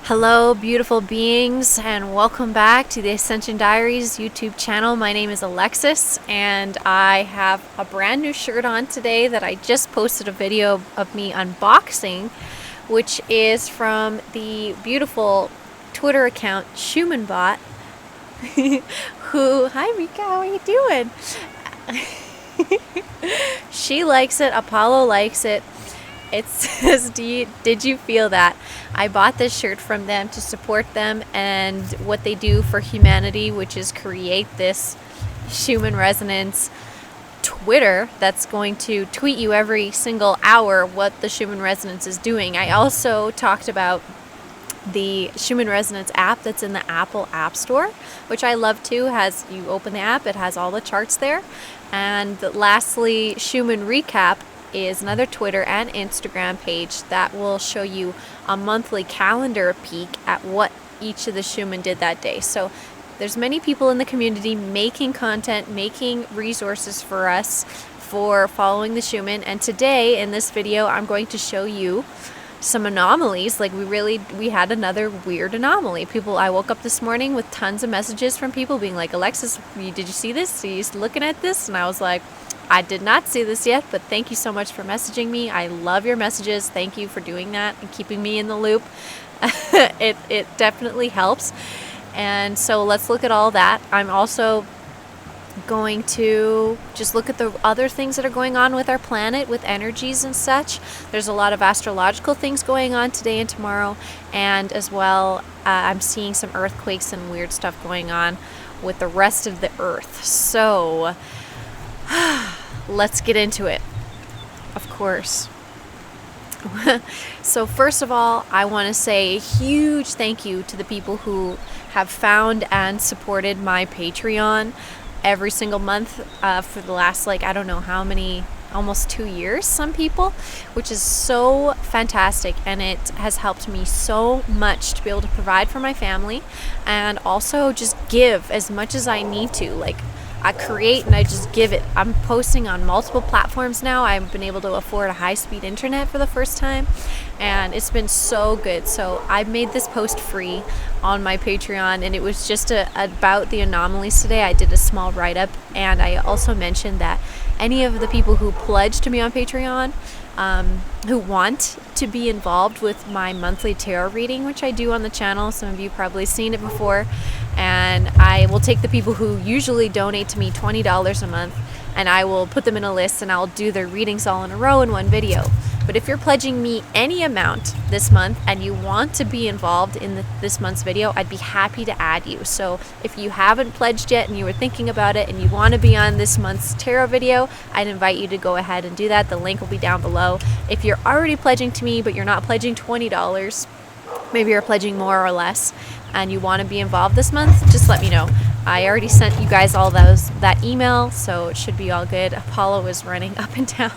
Hello, beautiful beings, and welcome back to the Ascension Diaries YouTube channel. My name is Alexis, and I have a brand new shirt on today that I just posted a video of me unboxing, which is from the beautiful Twitter account Schumann Bot, who, hi Rika, how are you doing? She likes it, Apollo likes it. It says, did you feel that? I bought this shirt from them to support them and what they do for humanity, which is create this Schumann Resonance Twitter that's going to tweet you every single hour what the Schumann Resonance is doing. I also talked about the Schumann Resonance app that's in the Apple App Store, which I love too. You open the app, it has all the charts there. And lastly, Schumann Recap is another Twitter and Instagram page that will show you a monthly calendar peek at what each of the Schumann did that day. So there's many people in the community making content, making resources for us for following the Schumann. And today in this video, I'm going to show you some anomalies. Like we had another weird anomaly. I woke up this morning with tons of messages from people being like, Alexis, did you see this? Are you looking at this? And I was like, I did not see this yet, but thank you so much for messaging me. I love your messages. Thank you for doing that and keeping me in the loop. It definitely helps. And so let's look at all that. I'm also going to just look at the other things that are going on with our planet, with energies and such. There's a lot of astrological things going on today and tomorrow, and as well I'm seeing some earthquakes and weird stuff going on with the rest of the earth. So let's get into it, of course. So first of all, I want to say a huge thank you to the people who have found and supported my Patreon every single month for the last, I don't know how many, almost 2 years, some people, which is so fantastic. And it has helped me so much to be able to provide for my family and also just give as much as I need to. I create and I just give it. I'm posting on multiple platforms now. I've been able to afford a high-speed internet for the first time, and it's been so good. So I made this post free on my Patreon, and it was just about the anomalies today. I did a small write-up, and I also mentioned that any of the people who pledge to me on Patreon, who want to be involved with my monthly tarot reading, which I do on the channel. Some of you probably seen it before. And I will take the people who usually donate to me $20 a month, and I will put them in a list, and I'll do their readings all in a row in one video. But if you're pledging me any amount this month and you want to be involved in this month's video, I'd be happy to add you. So if you haven't pledged yet and you were thinking about it and you want to be on this month's tarot video, I'd invite you to go ahead and do that. The link will be down below. If you're already pledging to me but you're not pledging $20, maybe you're pledging more or less, and you want to be involved this month, just let me know. I already sent you guys all that email, so it should be all good. Apollo is running up and down.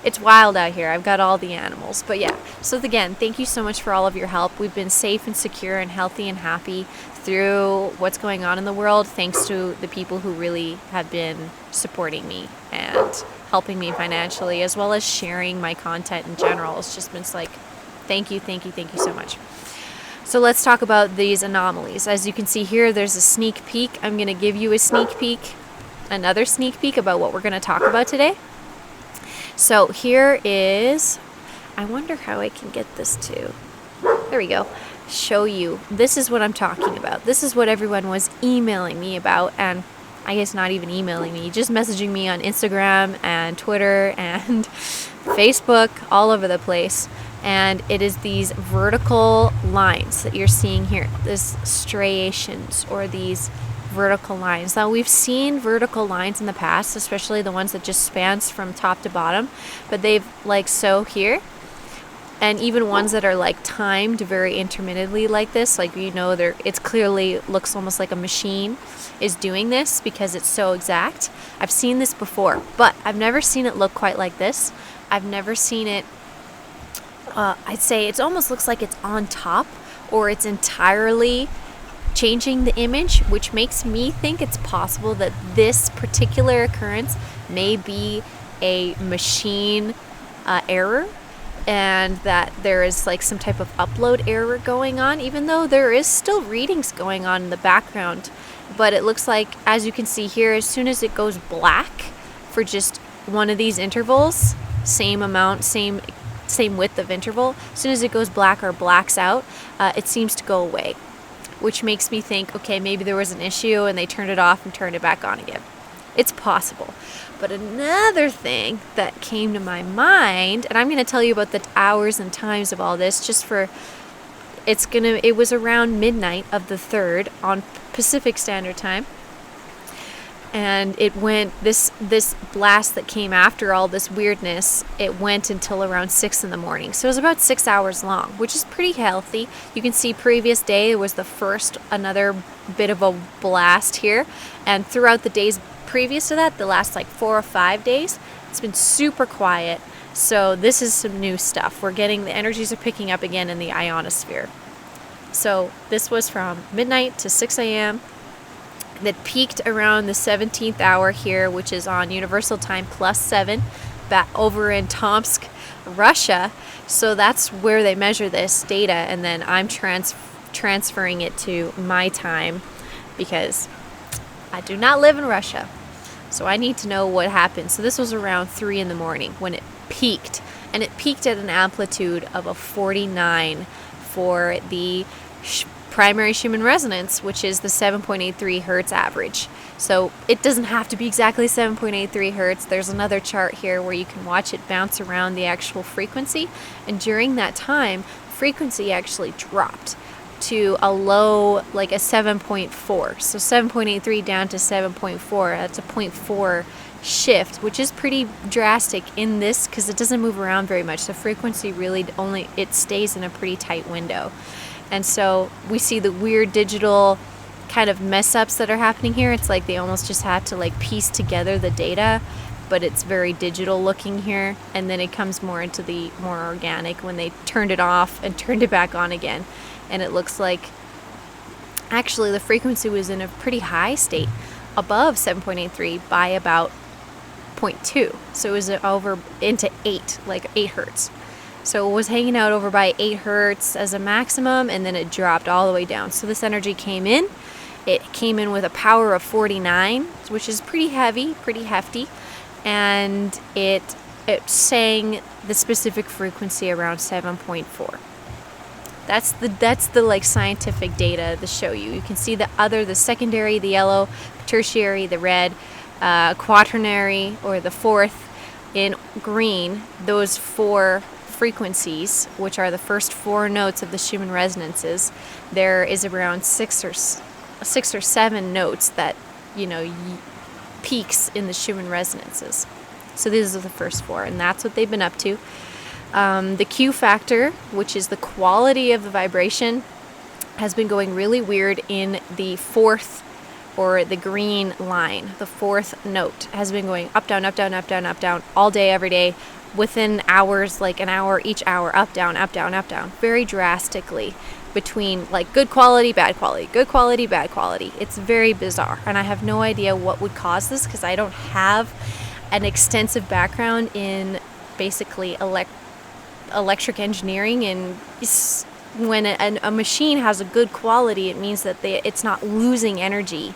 It's wild out here. I've got all the animals. But yeah, so again, thank you so much for all of your help. We've been safe and secure and healthy and happy through what's going on in the world, thanks to the people who really have been supporting me and helping me financially, as well as sharing my content in general. It's just been thank you so much. So let's talk about these anomalies. As you can see here, there's a sneak peek. I'm going to give you a sneak peek, another sneak peek about what we're going to talk about today. So here is, I wonder how I can get this to, there we go, show you. This is what I'm talking about. This is what everyone was emailing me about, and I guess not even emailing me, just messaging me on Instagram and Twitter and Facebook, all over the place. And it is these vertical lines that you're seeing here, these striations or these vertical lines. Now, we've seen vertical lines in the past, especially the ones that just spans from top to bottom, but they've so here, and even ones that are timed very intermittently like this, it's clearly looks almost like a machine is doing this because it's so exact. I've seen this before, but I've never seen it look quite like this. I've never seen it I'd say it almost looks like it's on top, or it's entirely changing the image, which makes me think it's possible that this particular occurrence may be a machine error and that there is like some type of upload error going on, even though there is still readings going on in the background. But it looks like, as you can see here, as soon as it goes black for just one of these intervals, same amount, same width of interval, as soon as it goes black or blacks out, it seems to go away, which makes me think, okay, maybe there was an issue and they turned it off and turned it back on again. It's possible. But another thing that came to my mind, and I'm going to tell you about the hours and times of all this, just for, it was around midnight of the 3rd on Pacific Standard Time. And it went, this blast that came after all this weirdness, it went until around 6 in the morning. So it was about 6 hours long, which is pretty healthy. You can see previous day was the first, another bit of a blast here. And throughout the days previous to that, the last like 4 or 5 days, it's been super quiet. So this is some new stuff. We're getting, the energies are picking up again in the ionosphere. So this was from midnight to 6 a.m. that peaked around the 17th hour here, which is on Universal Time +7, back over in Tomsk, Russia. So that's where they measure this data, and then I'm transferring it to my time because I do not live in Russia. So I need to know what happened. So this was around 3 in the morning when it peaked, and it peaked at an amplitude of a 49 for the primary Schumann resonance, which is the 7.83 hertz average. So it doesn't have to be exactly 7.83 hertz. There's another chart here where you can watch it bounce around the actual frequency. And during that time, frequency actually dropped to a low, like a 7.4. So 7.83 down to 7.4. That's a 0.4 shift, which is pretty drastic in this because it doesn't move around very much. The frequency really only, it stays in a pretty tight window. And so we see the weird digital kind of mess ups that are happening here. It's like they almost just had to like piece together the data, but it's very digital looking here. And then it comes more into the more organic when they turned it off and turned it back on again. And it looks like actually the frequency was in a pretty high state, above 7.83 by about 0.2. So it was over into 8, like 8 hertz. So it was hanging out over by 8 hertz as a maximum, and then it dropped all the way down. So this energy came in. It came in with a power of 49, which is pretty heavy, pretty hefty. And it sang the specific frequency around 7.4. That's the like scientific data to show you. You can see the secondary, the yellow, tertiary, the red, quaternary, or the fourth in green. Those 4 frequencies, which are the first 4 notes of the Schumann resonances, there is around 6 or 7 notes that, peaks in the Schumann resonances. So these are the first 4, and that's what they've been up to. The Q factor, which is the quality of the vibration, has been going really weird in the 4th, or the green line. The 4th note has been going up, down, up, down, up, down, up, down, all day, every day, within hours, like an hour each hour, up, down, up, down, up, down, very drastically between like good quality, bad quality, good quality, bad quality. It's very bizarre, and I have no idea what would cause this because I don't have an extensive background in basically electric engineering. And when a machine has a good quality, it means that it's not losing energy,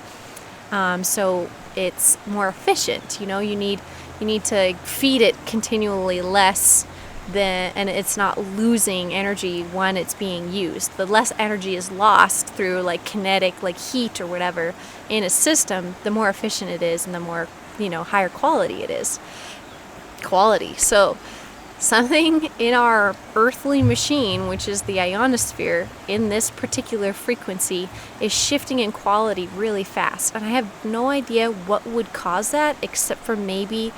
so it's more efficient. You need to feed it continually less and it's not losing energy when it's being used. The less energy is lost through like kinetic, like heat or whatever in a system, the more efficient it is and the more, higher quality it is. So something in our earthly machine, which is the ionosphere, in this particular frequency is shifting in quality really fast. And I have no idea what would cause that, except for maybe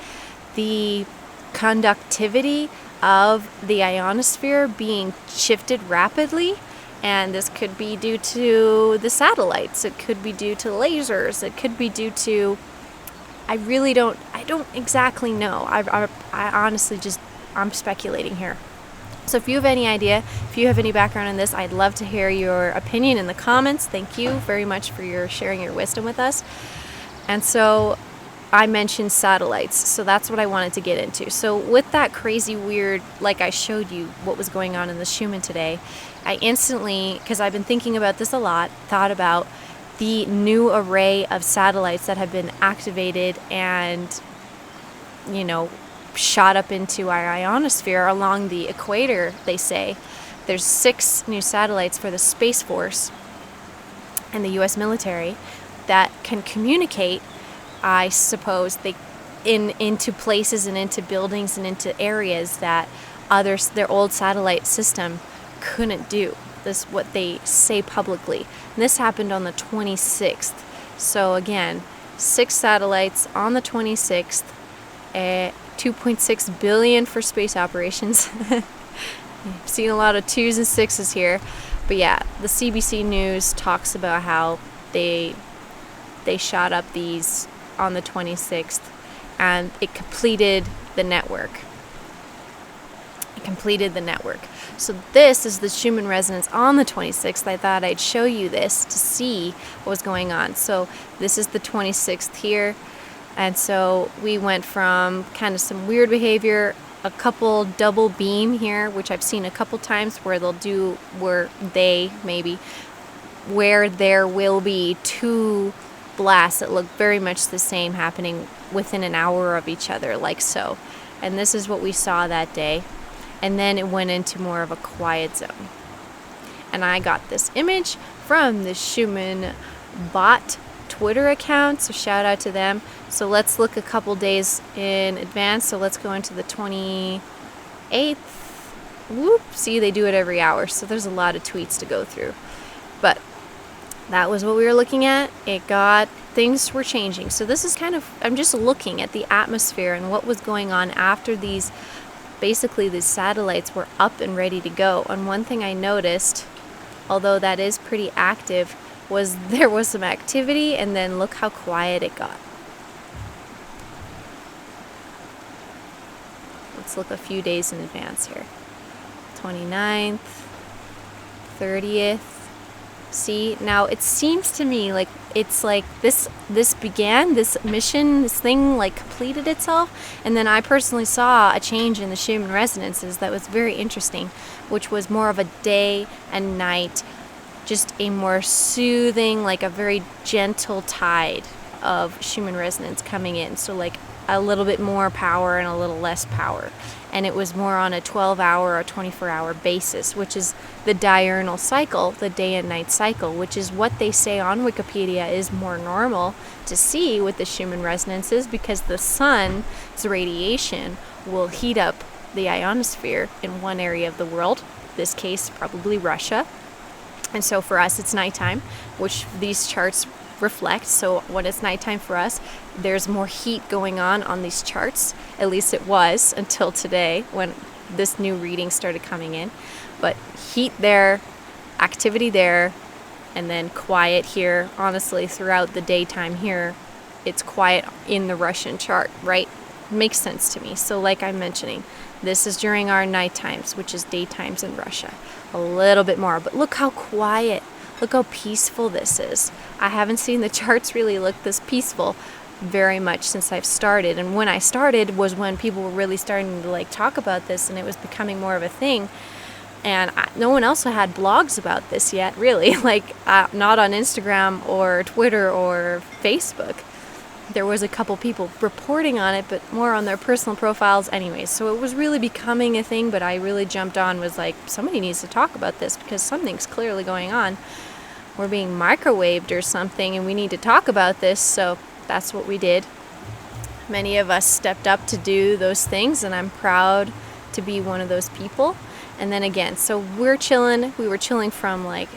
the conductivity of the ionosphere being shifted rapidly. And this could be due to the satellites. It could be due to lasers. It could be due to, I don't exactly know. I honestly I'm speculating here. So if you have any idea, if you have any background in this, I'd love to hear your opinion in the comments. Thank you very much for sharing your wisdom with us. And so I mentioned satellites, so that's what I wanted to get into. So with that crazy weird, like I showed you what was going on in the Schumann today, I instantly, because I've been thinking about this a lot, thought about the new array of satellites that have been activated and, you know, shot up into our ionosphere along the equator, they say. There's 6 new satellites for the Space Force and the U.S. military that can communicate, I suppose, into places and into buildings and into areas that their old satellite system couldn't do. This is what they say publicly. And this happened on the 26th. So again, 6 satellites on the 26th, 2.6 billion for space operations. I've seen a lot of 2s and 6s here. But yeah, the CBC News talks about how they shot up these on the 26th, and it completed the network. So this is the Schumann Resonance on the 26th. I thought I'd show you this to see what was going on. So this is the 26th here, and so we went from kind of some weird behavior, a couple double beam here, which I've seen a couple times, where there will be 2 blasts that look very much the same happening within an hour of each other, like so. And this is what we saw that day. And then it went into more of a quiet zone. And I got this image from the Schumann bot Twitter account, so shout out to them. So let's look a couple days in advance. So let's go into the 28th. Whoop, see, they do it every hour, so there's a lot of tweets to go through. But that was what we were looking at. Things were changing. So this is I'm just looking at the atmosphere and what was going on after these satellites were up and ready to go. And one thing I noticed, although that is pretty active, was there was some activity, and then look how quiet it got. Let's look a few days in advance here. 29th, 30th. See, now it seems to me like it's like this began, this mission, this thing like completed itself, and then I personally saw a change in the Schumann resonances that was very interesting, which was more of a day and night, just a more soothing, like a very gentle tide of Schumann resonance coming in. So like a little bit more power and a little less power. And it was more on a 12-hour or 24-hour basis, which is the diurnal cycle, the day and night cycle, which is what they say on Wikipedia is more normal to see with the Schumann resonances, because the sun's radiation will heat up the ionosphere in one area of the world, this case probably Russia. And so for us it's nighttime, which these charts reflect. So when it's nighttime for us, there's more heat going on these charts. At least it was until today when this new reading started coming in. But heat there, activity there, and then quiet here. Honestly, throughout the daytime here, it's quiet in the Russian chart, right? Makes sense to me. So like I'm mentioning, this is during our night times, which is daytimes in Russia. A little bit more, but look how quiet. Look how peaceful this is. I haven't seen the charts really look this peaceful very much since I've started. And when I started was when people were really starting to like talk about this, and it was becoming more of a thing. And no one else had blogs about this yet, really. Like not on Instagram or Twitter or Facebook. There was a couple people reporting on it, but more on their personal profiles anyways. So it was really becoming a thing, but I really jumped on, was like, somebody needs to talk about this because something's clearly going on. We're being microwaved or something, and we need to talk about this. So that's what we did. Many of us stepped up to do those things, and I'm proud to be one of those people. And then again, so we were chilling from like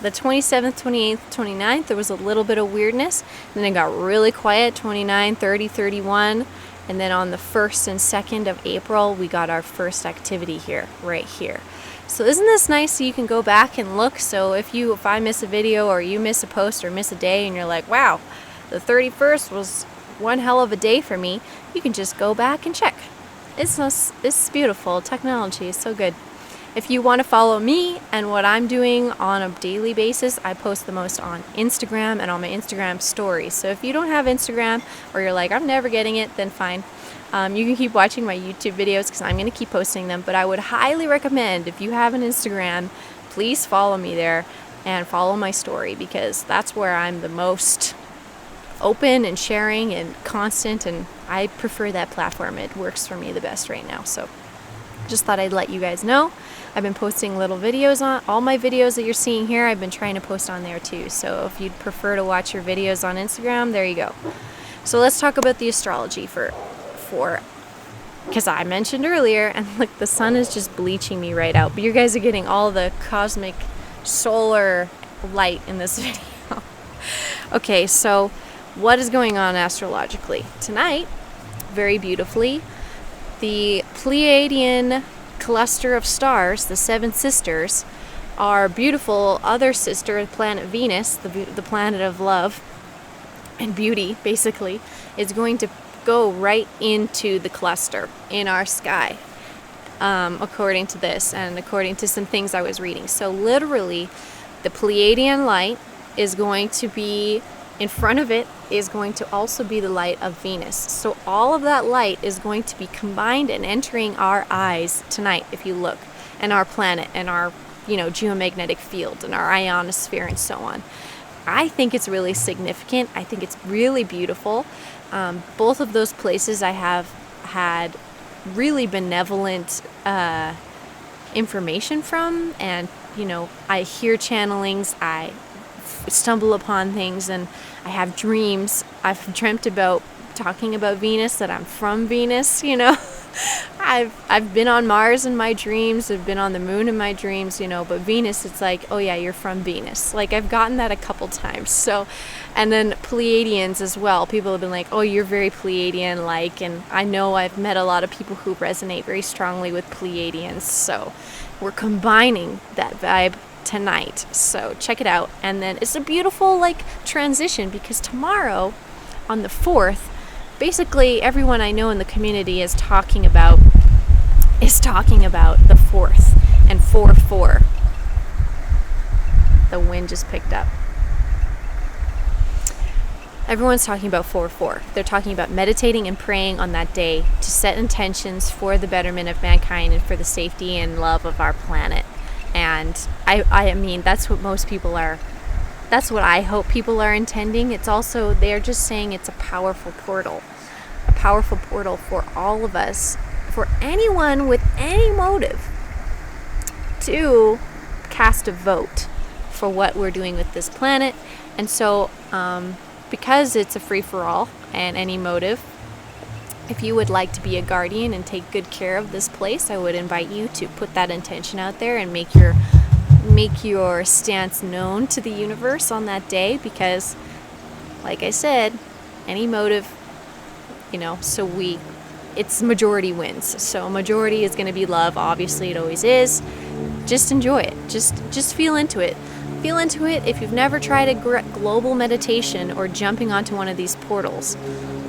the 27th, 28th, 29th, there was a little bit of weirdness. And then it got really quiet, 29, 30, 31. And then on the 1st and 2nd of April, we got our first activity here, right here. So isn't this nice? So you can go back and look. So if I miss a video or you miss a post or miss a day and you're like, wow, the 31st was one hell of a day for me, you can just go back and check. It's beautiful. Technology is so good. If you want to follow me and what I'm doing on a daily basis, I post the most on Instagram and on my Instagram stories. So if you don't have Instagram, or you're like, I'm never getting it, then fine. You can keep watching my YouTube videos because I'm going to keep posting them. But I would highly recommend, if you have an Instagram, please follow me there and follow my story, because that's where I'm the most open and sharing and constant, and I prefer that platform. It works for me the best right now. So just thought I'd let you guys know. I've been posting little videos on all my videos that you're seeing here. I've been trying to post on there too. So if you'd prefer to watch your videos on Instagram, there you go. So let's talk about the astrology because I mentioned earlier, and look, the sun is just bleaching me right out, but you guys are getting all the cosmic solar light in this video. Okay, so what is going on astrologically? Tonight, very beautifully, the Pleiadian cluster of stars, the seven sisters, our beautiful other sister planet Venus, the planet of love and beauty, basically, is going to go right into the cluster in our sky, according to this and according to some things I was reading. So literally, the Pleiadian light is going to be in front of it, is going to also be the light of Venus. So all of that light is going to be combined and entering our eyes tonight, if you look, and our planet and our, geomagnetic field and our ionosphere and so on. I think it's really significant. I think it's really beautiful. Both of those places I have had really benevolent information from, and I hear channelings, I stumble upon things, and I have dreams. I've dreamt about talking about Venus, that I'm from Venus. I've been on Mars in my dreams, I've been on the moon in my dreams, but Venus, it's like, oh yeah, you're from Venus. Like, I've gotten that a couple times. So, and then Pleiadians as well. People have been like, oh, you're very Pleiadian-like, and I know I've met a lot of people who resonate very strongly with Pleiadians. So we're combining that vibe tonight. So check it out. And then it's a beautiful transition, because tomorrow on the 4th, basically everyone I know in the community is talking about the 4th and 4-4. The wind just picked up. Everyone's talking about 4-4. They're talking about meditating and praying on that day to set intentions for the betterment of mankind and for the safety and love of our planet. And I mean, that's what most people are. That's what I hope people are intending. It's also, they're just saying it's a powerful portal for all of us, for anyone with any motive, to cast a vote for what we're doing with this planet. And so, because it's a free-for-all and any motive, if you would like to be a guardian and take good care of this place, I would invite you to put that intention out there and make your stance known to the universe on that day, because like I said, any motive, it's majority wins. So majority is going to be love. Obviously it always is. Just enjoy it. Just feel into it. Feel into it. If you've never tried a global meditation or jumping onto one of these portals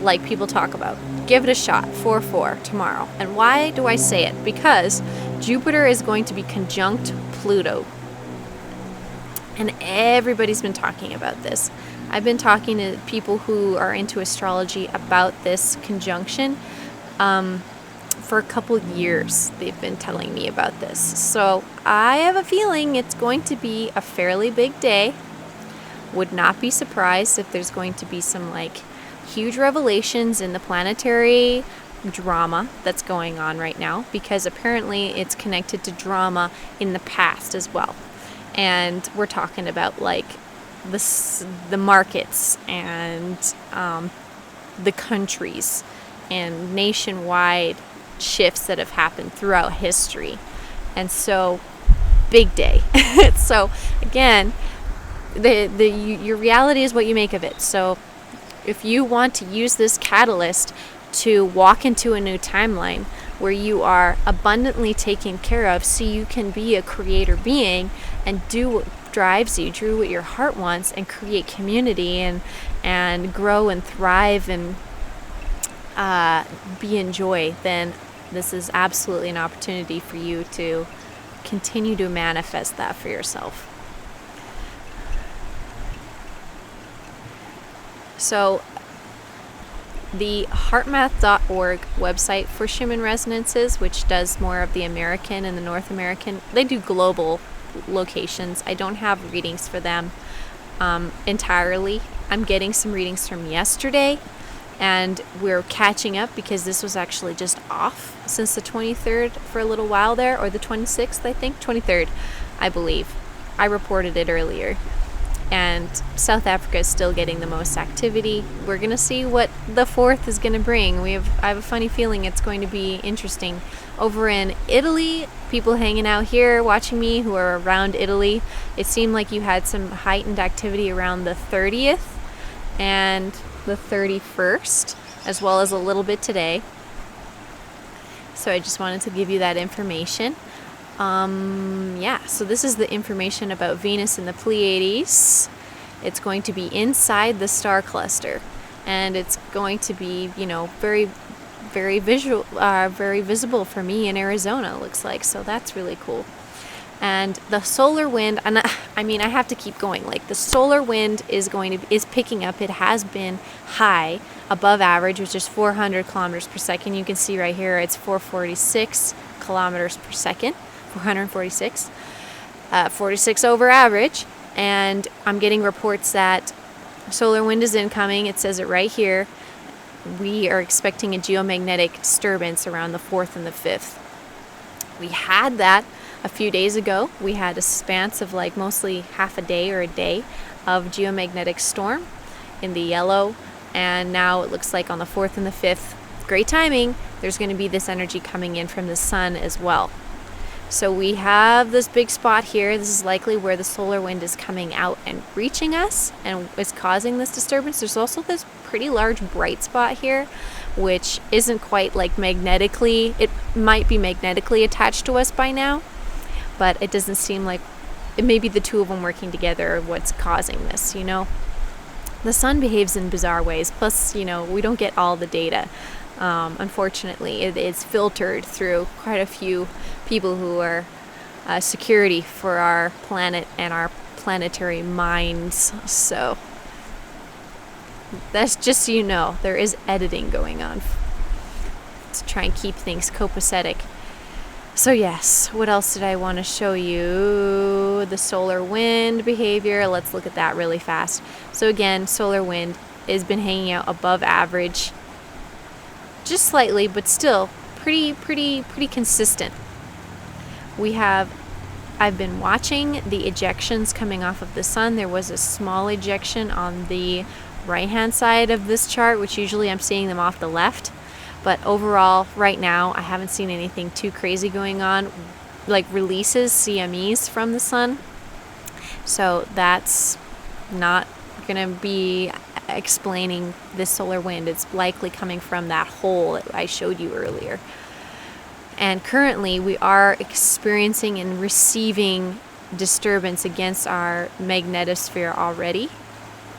like people talk about, give it a shot. 4-4 tomorrow. And why do I say it? Because Jupiter is going to be conjunct Pluto. And everybody's been talking about this. I've been talking to people who are into astrology about this conjunction for a couple years. They've been telling me about this. So I have a feeling it's going to be a fairly big day. Would not be surprised if there's going to be some huge revelations in the planetary drama that's going on right now, because apparently it's connected to drama in the past as well. And we're talking about the markets and the countries and nationwide shifts that have happened throughout history. And so, big day. So again, your reality is what you make of it. So if you want to use this catalyst to walk into a new timeline where you are abundantly taken care of, so you can be a creator being and do what drives you, do what your heart wants, and create community and grow and thrive and be in joy, then this is absolutely an opportunity for you to continue to manifest that for yourself. So the heartmath.org website for Schumann Resonances, which does more of the American and the North American, they do global locations. I don't have readings for them entirely. I'm getting some readings from yesterday, and we're catching up because this was actually just off since the 23rd for a little while there, or the 26th, I think, 23rd, I believe. I reported it earlier. And South Africa is still getting the most activity. We're going to see what the 4th is going to bring. I have a funny feeling it's going to be interesting. Over in Italy, people hanging out here watching me who are around Italy, it seemed like you had some heightened activity around the 30th and the 31st, as well as a little bit today. So I just wanted to give you that information. So this is the information about Venus in the Pleiades. It's going to be inside the star cluster, and it's going to be, very, very very visible for me in Arizona, it looks like. So that's really cool. And the solar wind, and I have to keep going. Like, the solar wind is picking up. It has been high, above average, which is 400 kilometers per second. You can see right here, it's 446 kilometers per second. 446, 46 over average, and I'm getting reports that solar wind is incoming. It says it right here. We are expecting a geomagnetic disturbance around the 4th and the 5th. We had that a few days ago. We had a span of like mostly half a day or a day of geomagnetic storm in the yellow, and now it looks like on the 4th and the 5th, great timing, there's going to be this energy coming in from the sun as well. So we have this big spot here. This is likely where the solar wind is coming out and reaching us and is causing this disturbance. There's also this pretty large bright spot here, which isn't quite like magnetically, it might be magnetically attached to us by now, but it doesn't seem like, it may be the two of them working together what's causing this, The sun behaves in bizarre ways, plus, we don't get all the data. Unfortunately, it is filtered through quite a few people who are security for our planet and our planetary minds. So that's just so you know, there is editing going on to try and keep things copacetic. So yes, what else did I want to show you? The solar wind behavior. Let's look at that really fast. So again, solar wind has been hanging out above average, just slightly, but still pretty consistent. I've been watching the ejections coming off of the sun. There was a small ejection on the right hand side of this chart, which usually I'm seeing them off the left. But overall, right now, I haven't seen anything too crazy going on, like releases, CMEs from the sun. So that's not going to be explaining this solar wind. It's likely coming from that hole that I showed you earlier. And currently, we are experiencing and receiving disturbance against our magnetosphere already.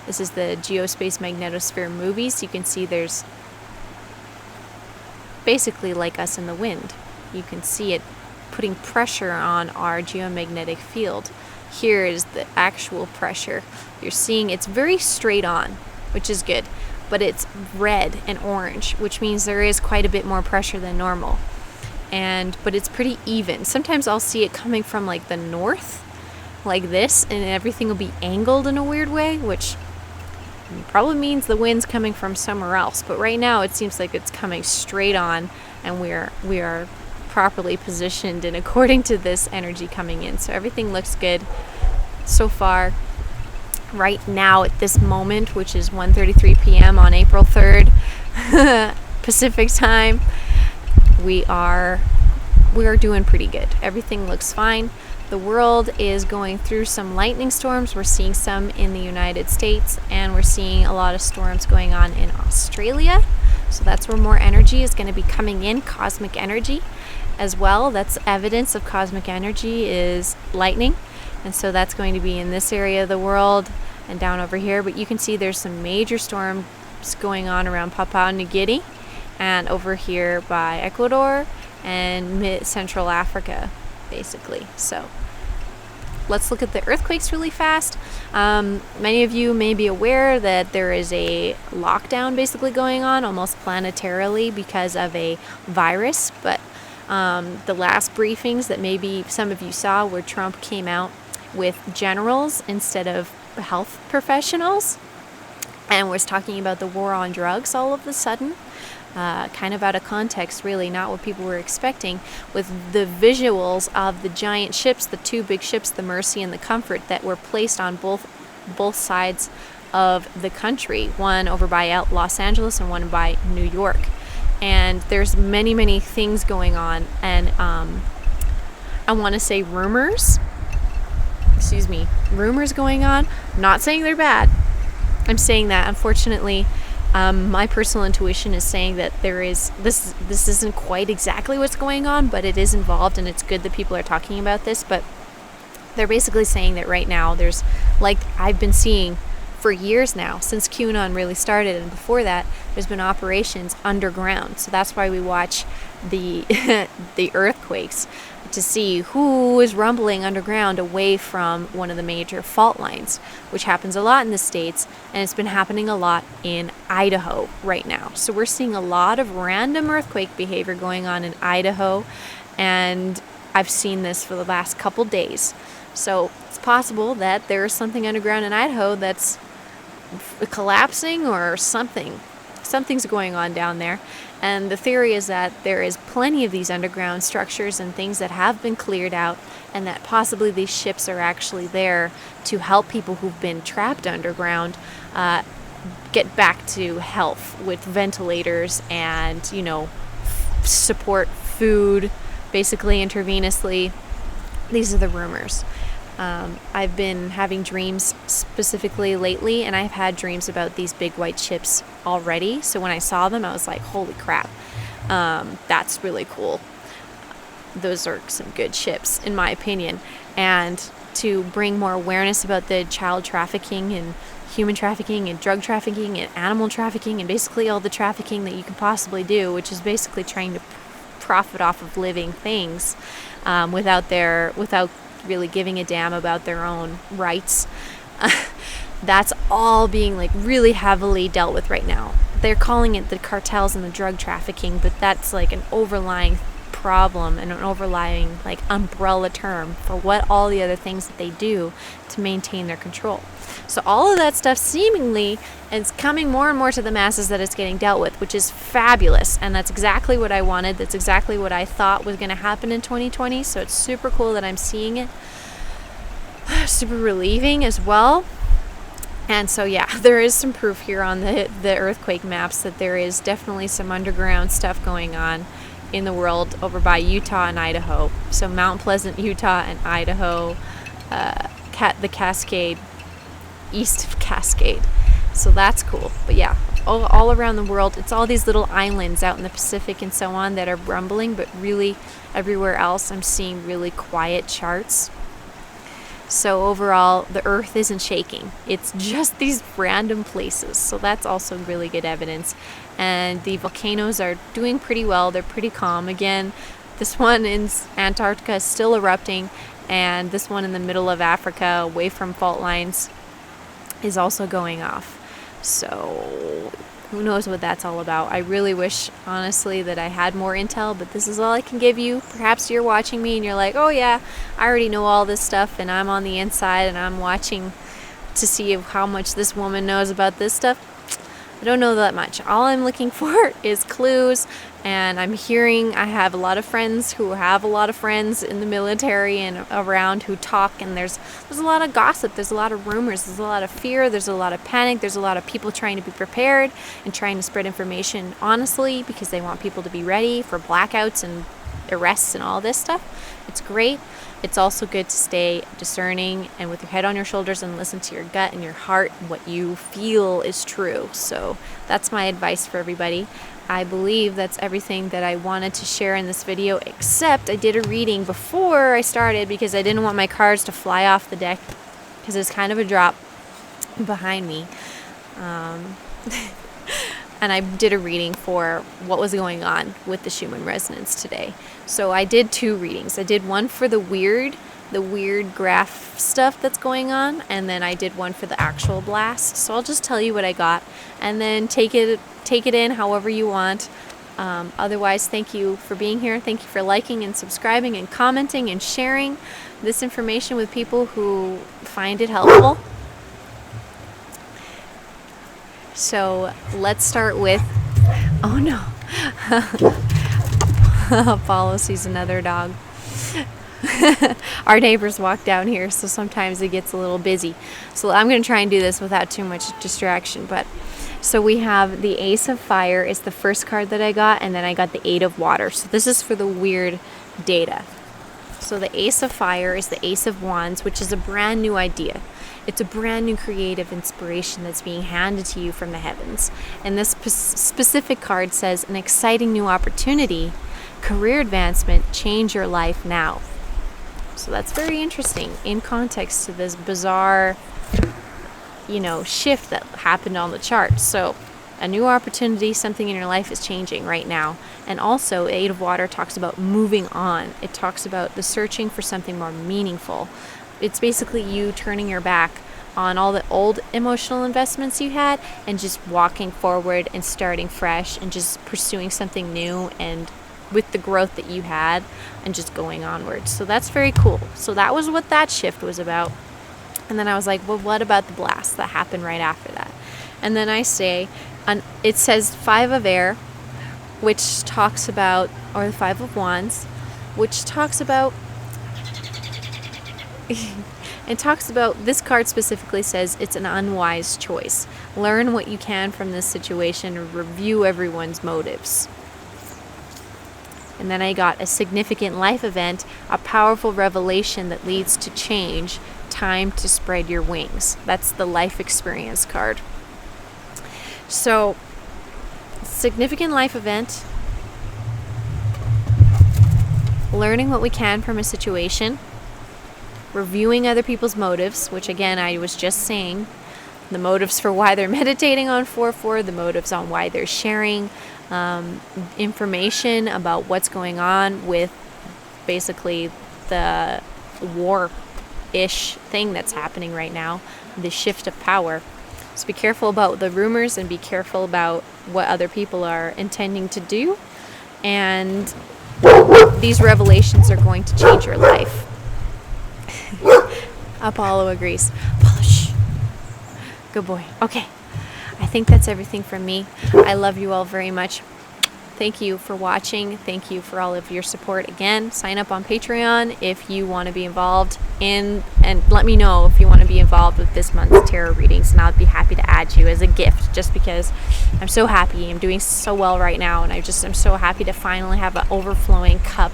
This is the Geospace Magnetosphere movies. You can see there's basically like us in the wind. You can see it putting pressure on our geomagnetic field. Here is the actual pressure. You're seeing it's very straight on, which is good, but it's red and orange, which means there is quite a bit more pressure than normal. But it's pretty even. Sometimes I'll see it coming from like the north, like this, and everything will be angled in a weird way, which probably means the wind's coming from somewhere else. But right now it seems like it's coming straight on, and we are properly positioned and according to this energy coming in. So everything looks good so far. Right now at this moment, which is 1:33 p.m. on April 3rd Pacific time, we are doing pretty good. Everything looks fine. The world is going through some lightning storms. We're seeing some in the United States, and we're seeing a lot of storms going on in Australia. So that's where more energy is going to be coming in, cosmic energy as well. That's evidence of cosmic energy is lightning. And so that's going to be in this area of the world and down over here. But you can see there's some major storms going on around Papua New Guinea and over here by Ecuador and Central Africa. basically. So let's look at the earthquakes really fast. Many of you may be aware that there is a lockdown basically going on almost planetarily because of a virus, but the last briefings that maybe some of you saw where Trump came out with generals instead of health professionals and was talking about the war on drugs all of a sudden. Kind of out of context, really, not what people were expecting, with the visuals of the giant ships, the two big ships, the Mercy and the Comfort, that were placed on both sides of the country, one over by Los Angeles and one by New York. And there's many things going on, and I want to say rumors going on. I'm not saying they're bad. I'm saying that, unfortunately, my personal intuition is saying that there is this isn't quite exactly what's going on, but it is involved, and it's good that people are talking about this. But they're basically saying that right now there's, like I've been seeing for years now, since QAnon really started, and before that, there's been operations underground. So that's why we watch the the earthquakes, to see who is rumbling underground away from one of the major fault lines, which happens a lot in the States, and it's been happening a lot in Idaho right now. So we're seeing a lot of random earthquake behavior going on in Idaho, and I've seen this for the last couple days. So it's possible that there's something underground in Idaho that's collapsing or something. Something's going on down there. And the theory is that there is plenty of these underground structures and things that have been cleared out, and that possibly these ships are actually there to help people who've been trapped underground get back to health with ventilators and, support food, basically intravenously. These are the rumors. I've been having dreams specifically lately, and I've had dreams about these big white ships already. So when I saw them, I was like, holy crap, that's really cool. Those are some good ships, in my opinion. And to bring more awareness about the child trafficking and human trafficking and drug trafficking and animal trafficking and basically all the trafficking that you can possibly do, which is basically trying to profit off of living things without really giving a damn about their own rights. That's all being really heavily dealt with right now. They're calling it the cartels and the drug trafficking, but that's like an overlying problem and an overlying umbrella term for what all the other things that they do to maintain their control. So all of that stuff seemingly is coming more and more to the masses, that it's getting dealt with, which is fabulous. And that's exactly what I wanted. That's exactly what I thought was going to happen in 2020. So it's super cool that I'm seeing it. Super relieving as well. And so yeah, there is some proof here on the earthquake maps that there is definitely some underground stuff going on in the world over by Utah and Idaho. So Mount Pleasant, Utah and Idaho, the Cascade, east of Cascade. So that's cool. But yeah, all around the world, it's all these little islands out in the Pacific and so on that are rumbling, but really everywhere else I'm seeing really quiet charts. So overall, the earth isn't shaking. It's just these random places. So that's also really good evidence. And the volcanoes are doing pretty well. They're pretty calm. Again, this one in Antarctica is still erupting, and this one in the middle of Africa, away from fault lines, is also going off. So who knows what that's all about. I really wish, honestly, that I had more intel, but this is all I can give you. Perhaps you're watching me and you're like, oh yeah, I already know all this stuff, and I'm on the inside and I'm watching to see how much this woman knows about this stuff. I don't know that much. All I'm looking for is clues, and I have a lot of friends who have a lot of friends in the military and around who talk, and there's a lot of gossip, there's a lot of rumors, there's a lot of fear, there's a lot of panic, there's a lot of people trying to be prepared and trying to spread information honestly because they want people to be ready for blackouts and arrests and all this stuff. It's great. It's also good to stay discerning and with your head on your shoulders and listen to your gut and your heart, what you feel is true. So that's my advice for everybody. I believe that's everything that I wanted to share in this video, except I did a reading before I started because I didn't want my cards to fly off the deck because there's kind of a drop behind me. and I did a reading for what was going on with the Schumann Resonance today. So I did 2 readings. I did one for the weird graph stuff that's going on, and then I did one for the actual blast. So I'll just tell you what I got, and then take it in however you want. Otherwise, thank you for being here. Thank you for liking and subscribing and commenting and sharing this information with people who find it helpful. So let's start with, oh no, Apollo sees another dog. Our neighbors walk down here, so sometimes it gets a little busy. So I'm going to try and do this without too much distraction. But so we have the Ace of Fire is the first card that I got, and then I got the 8 of Water. So this is for the weird data. So the Ace of Fire is the Ace of Wands, which is a brand new idea. It's a brand new creative inspiration that's being handed to you from the heavens. And this specific card says an exciting new opportunity, career advancement, change your life now. So that's very interesting in context to this bizarre, shift that happened on the chart. So a new opportunity, something in your life is changing right now. And also, 8 of Water talks about moving on. It talks about the searching for something more meaningful. It's basically you turning your back on all the old emotional investments you had and just walking forward and starting fresh and just pursuing something new and with the growth that you had and just going onwards. So that's very cool. So that was what that shift was about. And then I was like, well, what about the blast that happened right after that? And then I say, it says 5 of Air, which talks about, or the 5 of Wands, which talks about, it talks about, this card specifically says it's an unwise choice. Learn what you can from this situation and review everyone's motives. And then I got a significant life event, a powerful revelation that leads to change, time to spread your wings. That's the life experience card. So, significant life event, learning what we can from a situation, reviewing other people's motives, which again I was just saying, the motives for why they're meditating on 4/4, the motives on why they're sharing information about what's going on with basically the war-ish thing that's happening right now, the shift of power. So be careful about the rumors and be careful about what other people are intending to do. And these revelations are going to change your life. Apollo agrees. Apollo, shh. Good boy. Okay. I think that's everything from me. I love you all very much. Thank you for watching. Thank you for all of your support. Again, sign up on Patreon if you want to be involved in, and let me know if you want to be involved with this month's tarot readings, and I'll be happy to add you as a gift, just because I'm so happy. I'm doing so well right now, and I'm so happy to finally have an overflowing cup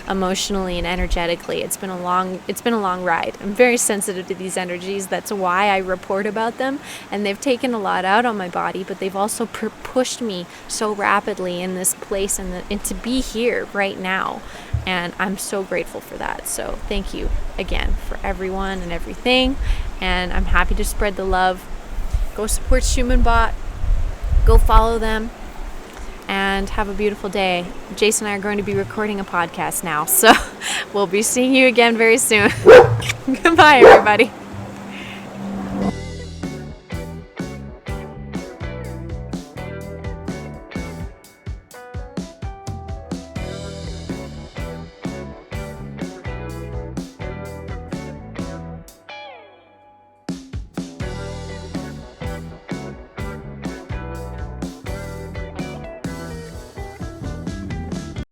emotionally and energetically. It's been a long ride. I'm very sensitive to these energies. That's why I report about them, and they've taken a lot out on my body, but they've also pushed me so rapidly in this place and to be here right now, and I'm so grateful for that. So thank you again for everyone and everything, and I'm happy to spread the love. Go support Schumann Bot, go follow them, and have a beautiful day. Jason and I are going to be recording a podcast now, so we'll be seeing you again very soon. Goodbye, everybody.